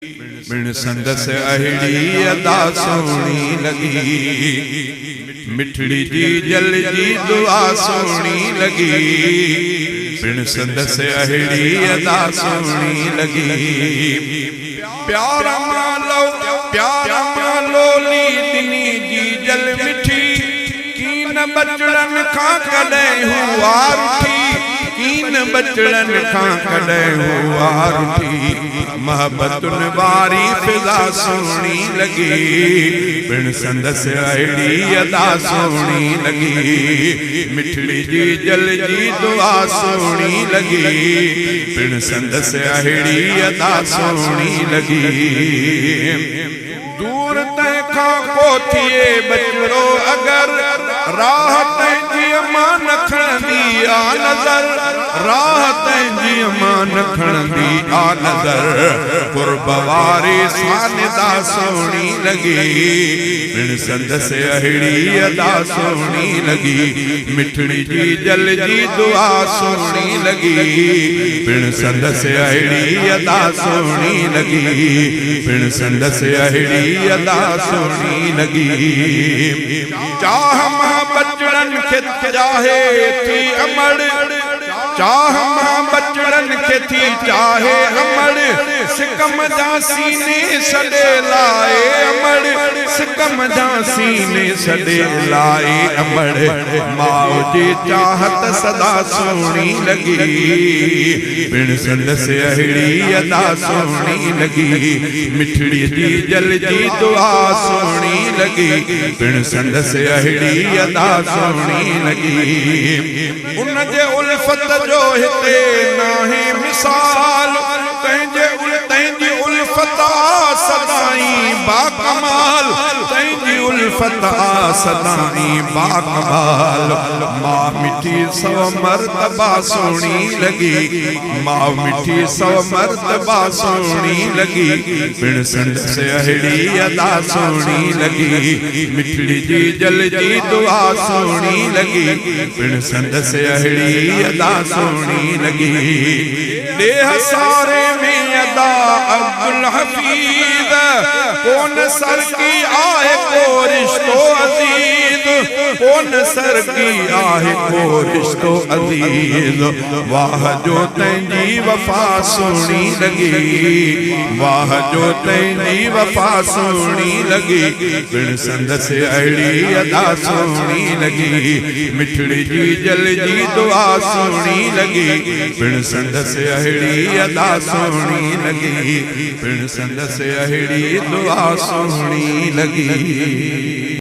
बिन संदस अहिड़ी अदा सोहणी लगी, मिठड़ी जी जल जी दुआ सोहणी लगी। बिन संदस अहिड़ी अदा सोहणी लगी। प्यारा मालो ली दिनी जी जल मिठी, कीन बचड़न खां कॾहिं हुआ रुठी, कीन बचड़न खां कॾहिं हुआ रुठी। महबतुन वारी फिजा सोहणी लगी, बिन संदस अहिड़ी अदा सोहणी लगी। मिठड़ी जी जल जी दुआ सोहणी लगी, बिन संदस अहिड़ी अदा सोहणी लगी। दूर तंहिंखां को थिए बचड़ो अगर, राह तंहिंजी मां न खणंदी आ नज़र, राह तंहिंजी मां न खणंदी आ नज़र। कुर्ब वारे सानिदा सोहणी लगी, बिन संदस अहिड़ी अदा सोहणी लगी। मिठड़ी जी जल जी दुआ सोहणी लगी, बिन संदस अहिड़ी अदा सोहणी लगी। बिन संदस अहिड़ी अदा सोहणी लगी। चाह बचड़न खे चाहे थी अमड़, चाह बचड़न खे थी चाहे अमड़। सिकम जा सीने सॾे लाए अमड़, सिकम जा सीने सॾे लाए अमड़। माउ जी चाहत सदा सोहणी लगी, बिन संदस अहिड़ी अदा सोहणी लगी। मिठड़ी जी जल जी दुआ सोहणी लगी, बिन संदस अहिड़ी अदा सोहणी लगी। उन जे उल्फत जो हिते नाहे मिसाल, तंहिंजी उल्फत आ सदाई बाकमाल, तंहिंजी उल्फत आ सदाई बाकमाल। मां मिठी सौ मर्तबा सोहणी लगी, मां मिठी सौ मर्तबा सोहणी लगी। बिन संदस अहिड़ी अदा सोहणी लगी। मिठड़ी जी जल जी दुआ सोहणी लगी, बिन संदस अहिड़ी अदा सोहणी लगी। देह सारे में अदा अब्दुल हफीज, कौन सर की आए को रिश्तो अजीज, कौन सर की आए को रिश्तो अजीज। वाह जो तंहिंजी वफा सोहणी लगी, वाह जो तंहिंजी वफा सोहणी लगी। बिन संदस अहिड़ी अदा सोहणी लगी। मिठड़ी जी जल जी दुआ सोहणी लगी, बिन संदस अहिड़ी अदा सोहणी लगी। बिन संदस अहिड़ी दुआ सोहणी लगी।